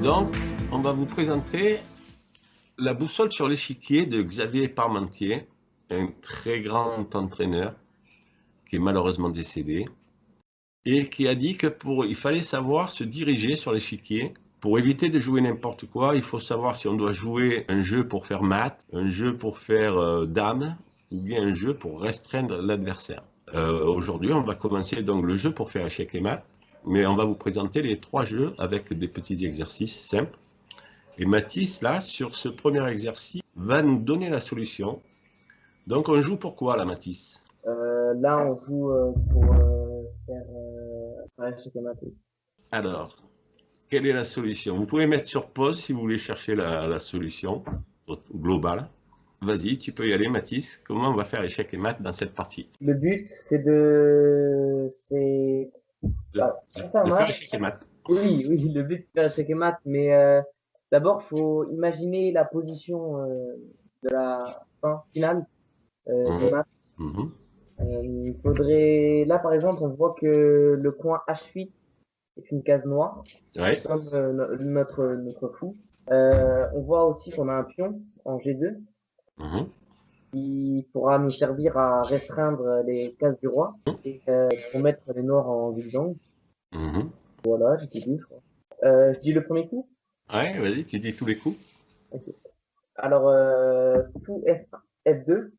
Donc, on va vous présenter la boussole sur l'échiquier de Xavier Parmentier, un très grand entraîneur qui est malheureusement décédé et qui a dit que il fallait savoir se diriger sur l'échiquier. Pour éviter de jouer n'importe quoi, il faut savoir si on doit jouer un jeu pour faire mat, un jeu pour faire dame, ou bien un jeu pour restreindre l'adversaire. Aujourd'hui, on va commencer donc le jeu pour faire échec et mat, mais on va vous présenter les 3 jeux avec des petits exercices simples. Et Mathis, là, sur ce premier exercice, va nous donner la solution. Donc, on joue pour quoi, là, Mathis? Là, on joue pour faire un échec et mat. Alors, quelle est la solution? Vous pouvez mettre sur pause si vous voulez chercher la solution globale. Vas-y, tu peux y aller, Mathis. Comment on va faire échec et mat dans cette partie? Le but, c'est De, pour faire de faire mat. échec et mat. Oui, le but, c'est faire échec et mat, mais d'abord, faut imaginer la position de la fin finale du Mhm, mat. mhm. Il faudrait, là, par exemple, on voit que le coin H8 est une case noire, Ouais. comme notre fou. On voit aussi qu'on a un pion en G2 Mhm, qui pourra nous servir à restreindre les cases du roi et pour mettre les noirs en zigzag. mhm. Voilà, j'ai tout dit, je crois. Je dis le premier coup. Ouais, vas-y, tu dis tous les coups. Ok. Alors, fou F1, F2.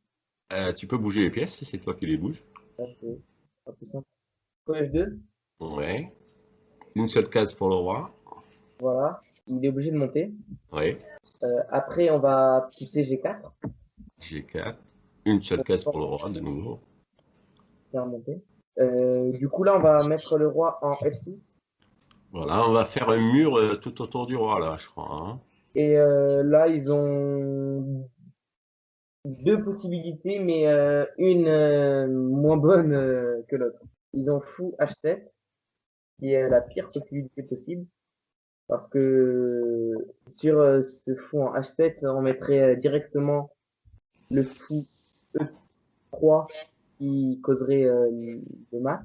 Tu peux bouger les pièces, c'est toi qui les bouges. Ça, c'est pas plus simple. Fou F2. Ouais. Une seule case pour le roi. Voilà. Il est obligé de monter. Ouais. Après, on va pousser G4 G4. Une seule case pour pour le roi, de nouveau. faire monter. Du coup, là, on va mettre le roi en F6. Voilà, on va faire un mur tout autour du roi, là, je crois, hein. Et là, ils ont deux possibilités, mais une moins bonne que l'autre. Ils ont fou H7, qui est la pire possibilité possible, parce que sur ce fou en H7, on mettrait directement le fou E3 qui causerait le mat,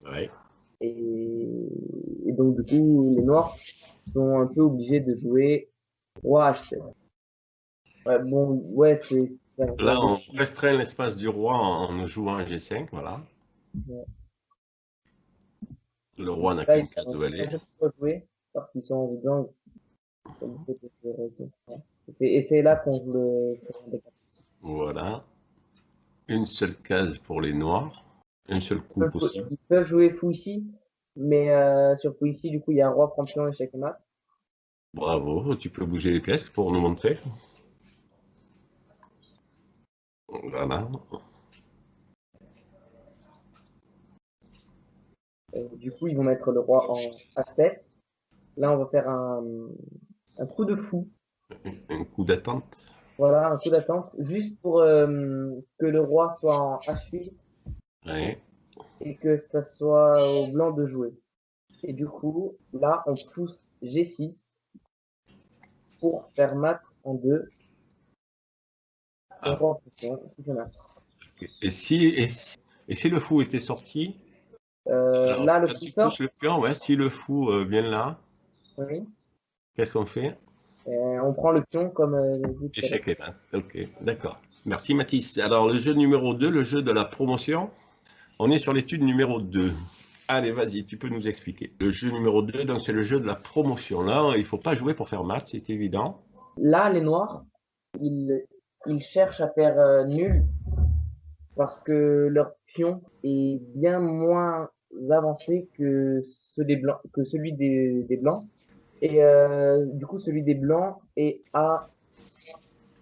Ouais. et donc du coup, les noirs sont un peu obligés de jouer roi H7. Ouais, bon, ouais, c'est Là, un on défi. restreint l'espace du roi en jouant G5, voilà. Ouais. Le roi n'a Là, ils qu'une case sont où aller. un peu trop joués, parce qu'ils sont en dedans. Et c'est là qu'on le. Voilà. Une seule case pour les noirs. Un seul coup possible. Ils peuvent jouer fou ici, mais sur fou ici, du coup, il y a roi, prend pion, échec et mat. Bravo, tu peux bouger les pièces pour nous montrer. Voilà. Du coup, ils vont mettre le roi en H7. Là, on va faire un coup de fou. Un coup d'attente. Voilà, un coup d'attente, juste pour que le roi soit en H8 Ouais. et que ça soit au blanc de jouer. Et du coup, là, on pousse G6 pour faire mat en 2 et Ah. roi en pion, mat. Et si le fou était sorti, alors Là, le quand fou tu sort. pousses le pion, ouais, si le fou vient là, Oui. qu'est-ce qu'on fait? On prend le pion comme dit tout à l'heure. Échec et mat. Ok, d'accord. Merci Mathis. Alors le jeu numéro 2, le jeu de la promotion, on est sur l'étude numéro 2. Allez, vas-y, tu peux nous expliquer. Le jeu numéro 2, donc c'est le jeu de la promotion. Là, il ne faut pas jouer pour faire mat, c'est évident. Là, les noirs, ils, ils cherchent à faire nul parce que leur pion est bien moins avancé que ceux des blancs, que celui des blancs. Et du coup, celui des blancs est à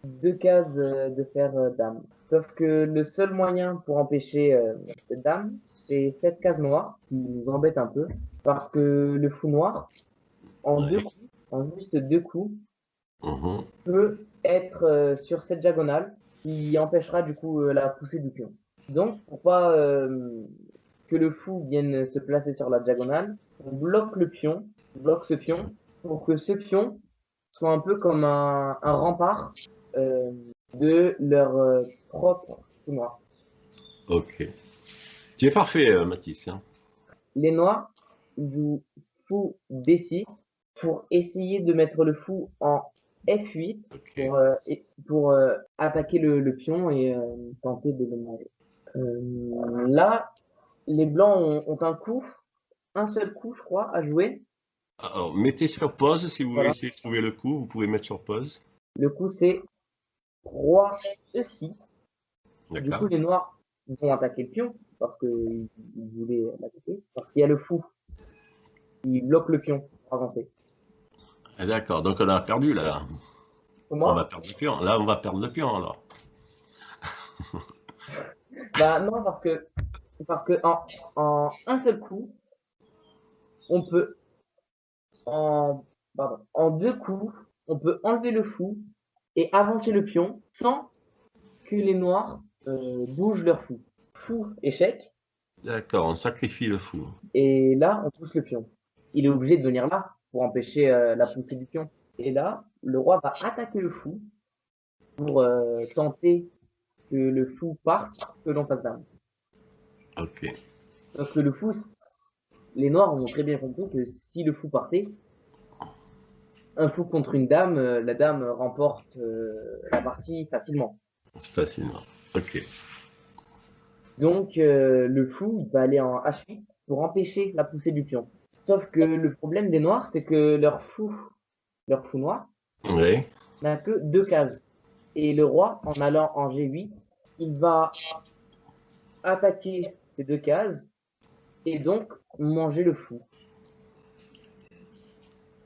2 cases de faire dame. Sauf que le seul moyen pour empêcher cette dame, c'est cette case noire qui nous embête un peu parce que le fou noir, en deux Ouais. coups, en juste 2 coups, Mhm. peut être sur cette diagonale qui empêchera du coup la poussée du pion. Donc, pour pas que le fou vienne se placer sur la diagonale, on bloque le pion, on bloque ce pion pour que ce pion soit un peu comme un rempart euh, de leur propre fou noir. Ok. Tu es parfait, Mathis, hein. Les noirs jouent fou D6 pour essayer de mettre le fou en F8 Ok. pour attaquer le pion et tenter de le manger. Là, les blancs ont un seul coup, je crois, à jouer. Alors, mettez sur pause si vous voulez Voilà. essayer de trouver le coup. Vous pouvez mettre sur pause. Le coup, c'est roi E6. Du coup, D'accord. les noirs vont attaquer le pion parce qu'ils voulaient l'attaquer. Parce qu'il y a le fou qui bloque le pion pour avancer. Ah, d'accord. Donc on a perdu là. On va Comment? perdre le pion. Là, on va perdre le pion alors. Bah non, parce que en un seul coup, on peut en, en deux coups, on peut enlever le fou et avancer le pion sans que les noirs bougent leur fou. Fou, échec, D'accord. On sacrifie le fou. et là, on pousse le pion. Il est obligé de venir là pour empêcher la poussée du pion. Et là, le roi va attaquer le fou pour tenter que le fou parte selon face dame. Ok. Sauf que le fou, les noirs ont très bien compris que si le fou partait, un fou contre une dame, la dame remporte la partie facilement. C'est facilement. Ok. Donc le fou, il va aller en H8 pour empêcher la poussée du pion. Sauf que le problème des noirs, c'est que leur fou noir, Oui. n'a que deux cases. Et le roi, en allant en G8, il va attaquer ces deux cases et donc manger le fou.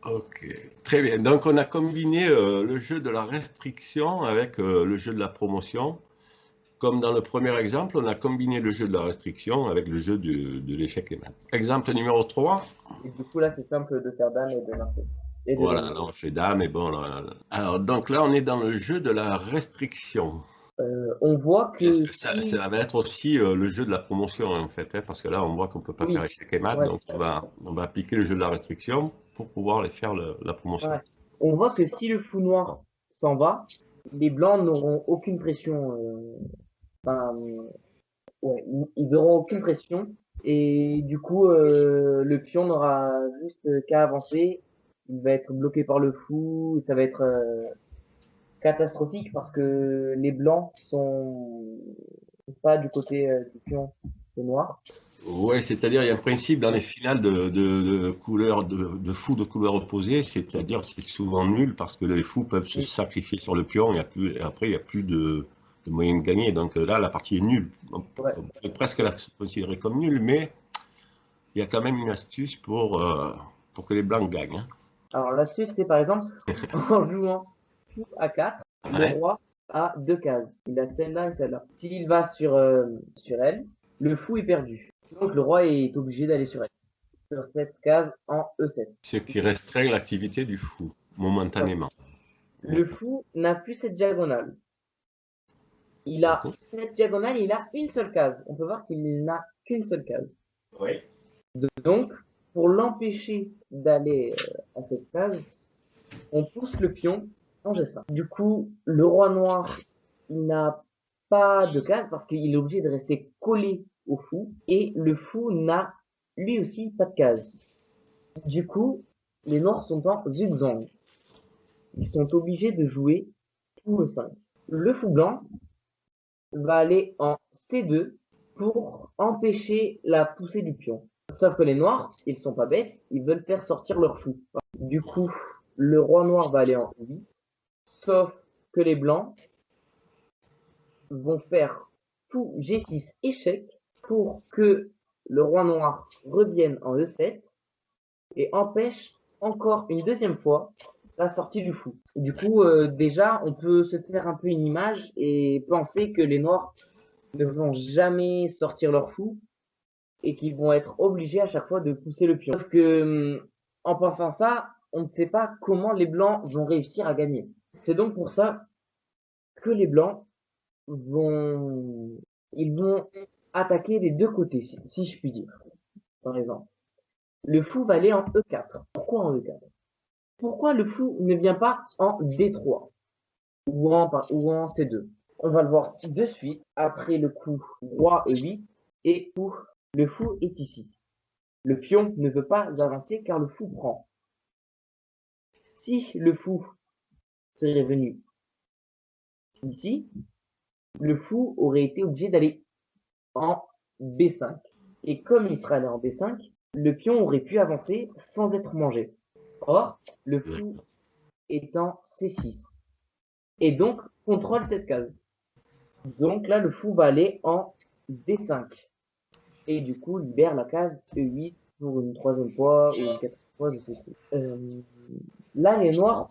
Ok. Très bien. Donc on a combiné le jeu de la restriction avec le jeu de la promotion. Comme dans le premier exemple, on a combiné le jeu de la restriction avec le jeu de l'échec et mat. Exemple numéro 3. Et du coup, là, c'est simple de faire dame et de marquer. Et de Voilà, gagner. là on fait dame et bon. Alors donc là on est dans le jeu de la restriction. On voit Bien que sûr, ça si... va être aussi le jeu de la promotion en fait, hein, parce que là on voit qu'on peut pas faire Oui, échec et mat, ouais, donc on va appliquer le jeu de la restriction pour pouvoir les faire la promotion. ouais. On voit que si le fou noir s'en va, les blancs n'auront aucune pression. Enfin, ouais, ils auront aucune pression. Et du coup, le pion n'aura juste qu'à avancer. Il va être bloqué par le fou. Et ça va être catastrophique parce que les blancs sont pas du côté du pion des noirs. Ouais, c'est-à-dire il y a un principe dans les Ouais, finales de couleurs de fous de couleurs opposées, c'est-à-dire c'est souvent nul parce que les fous peuvent se oui, sacrifier sur le pion et, et après il n'y a plus de moyen de gagner. Donc là la partie est nulle. On ouais. peut presque la considérer comme nulle, mais il y a quand même une astuce pour que les blancs gagnent, hein. Alors l'astuce, c'est par exemple, en jouant fou à 4, le Ouais. roi a deux cases. Il a celle-là et celle-là. S'il va sur elle, le fou est perdu. Donc le roi est obligé d'aller sur elle. Sur cette case en E7. Ce qui restreint l'activité du fou, Ouais. momentanément. Le D'accord. fou n'a plus cette diagonale. Il a Mhm. cette diagonale, il a une seule case. On peut voir qu'il n'a qu'une seule case. Oui. Donc, pour l'empêcher d'aller à cette case, on pousse le pion en G5. Du coup, le roi noir, il n'a pas de case parce qu'il est obligé de rester collé au fou. Et le fou n'a lui aussi pas de case. Du coup, les noirs sont en zigzag. Ils sont obligés de jouer tout le 5. Le fou blanc va aller en C2 pour empêcher la poussée du pion. Sauf que les noirs, ils sont pas bêtes, ils veulent faire sortir leur fou. Du coup, le roi noir va aller en E8, sauf que les blancs vont faire tout G6 échec pour que le roi noir revienne en E7 et empêche encore une deuxième fois la sortie du fou. Du coup, déjà, on peut se faire un peu une image et penser que les noirs ne vont jamais sortir leur fou et qu'ils vont être obligés à chaque fois de pousser le pion. Sauf que, en pensant ça, on ne sait pas comment les blancs vont réussir à gagner. C'est donc pour ça que les blancs vont, ils vont attaquer des deux côtés, si je puis dire. Par exemple, le fou va aller en E4. Pourquoi en E4? Pourquoi le fou ne vient pas en D3 ou en C2? On va le voir de suite après le coup roi E8 et où le fou est ici. Le pion ne veut pas avancer car le fou prend. si le fou serait venu ici, le fou aurait été obligé d'aller en B5. Et comme il serait allé en B5, le pion aurait pu avancer sans être mangé. Or, le fou est en C6. Et donc, contrôle cette case. Donc là, le fou va aller en D5. Et du coup, libère la case E8 pour une troisième fois ou une quatrième fois, je sais plus. Là, les noirs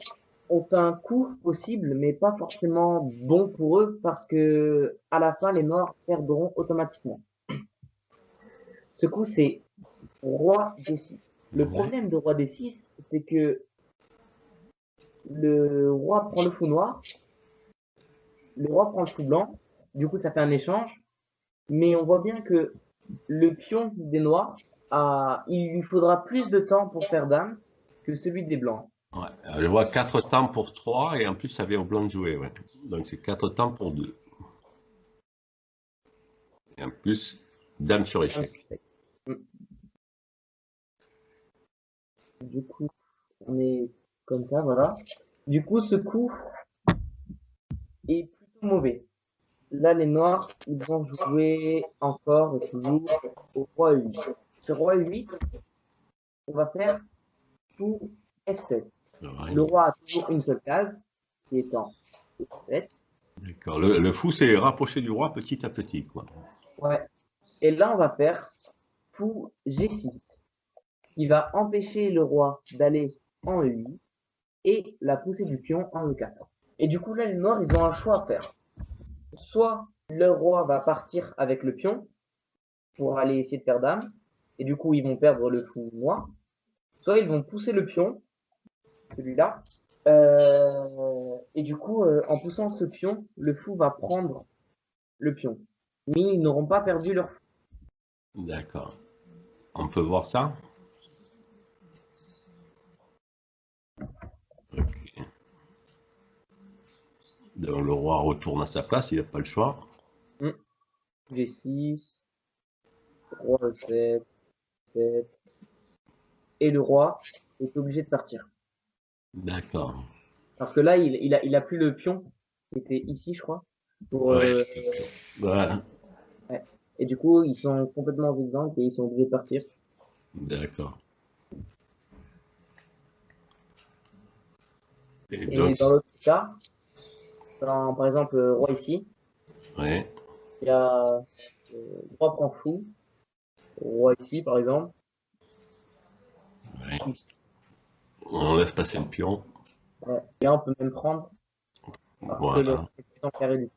ont un coup possible, mais pas forcément bon pour eux, parce que à la fin, les noirs perdront automatiquement. Ce coup, c'est roi D6. Le problème de roi D6, c'est que le roi prend le fou noir, le roi prend le fou blanc, du coup ça fait un échange, mais on voit bien que le pion des noirs, il lui faudra plus de temps pour faire dame que celui des blancs. Ouais. Je vois 4 temps pour 3 et en plus ça vient au blanc de jouer. Ouais. Donc c'est 4 temps pour 2. Et en plus, dame sur échec. Du coup, on est comme ça, voilà. Du coup, ce coup est plutôt mauvais. Là, les noirs, ils vont jouer encore et toujours au roi E8. Ce roi E8, on va faire fou F7. Ouais. Le roi a toujours une seule case, qui est en F7. D'accord. Le fou s'est rapproché du roi petit à petit, quoi. Ouais. Et là, on va faire fou G6, qui va empêcher le roi d'aller en E8 et la poussée du pion en E4. Et du coup, là, les noirs, ils ont un choix à faire. Soit le roi va partir avec le pion pour aller essayer de faire dame, et du coup, ils vont perdre le fou noir. Soit ils vont pousser le pion, celui-là, et du coup, en poussant ce pion, le fou va prendre le pion. Mais ils n'auront pas perdu leur fou. D'accord. On peut voir ça? Ok. Donc le roi retourne à sa place, il n'a pas le choix. G6, roi E7, 7, et le roi est obligé de partir. D'accord. Parce que là, il a plus le pion, qui était ici, je crois. Pour, Ouais. Ouais. ouais. Et du coup, ils sont complètement exempts et ils sont obligés de partir. D'accord. Et Et donc, dans l'autre cas, par exemple, roi ici, ouais. il y a roi prend fou, roi ici, par exemple, Ouais. ici. On laisse passer le pion. Ouais. Et là, on peut même prendre, parce que le Voilà. roi est plus en carré du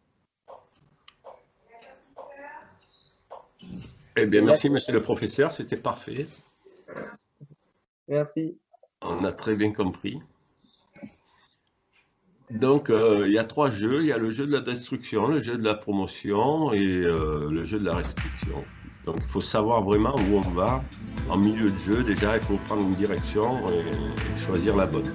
Eh bien, Et là, merci, monsieur le professeur, c'était parfait. merci. On a très bien compris. Donc, il y a 3 jeux. Il y a le jeu de la destruction, le jeu de la promotion et le jeu de la restriction. Donc, il faut savoir vraiment où on va. En milieu de jeu, déjà, il faut prendre une direction et choisir la bonne.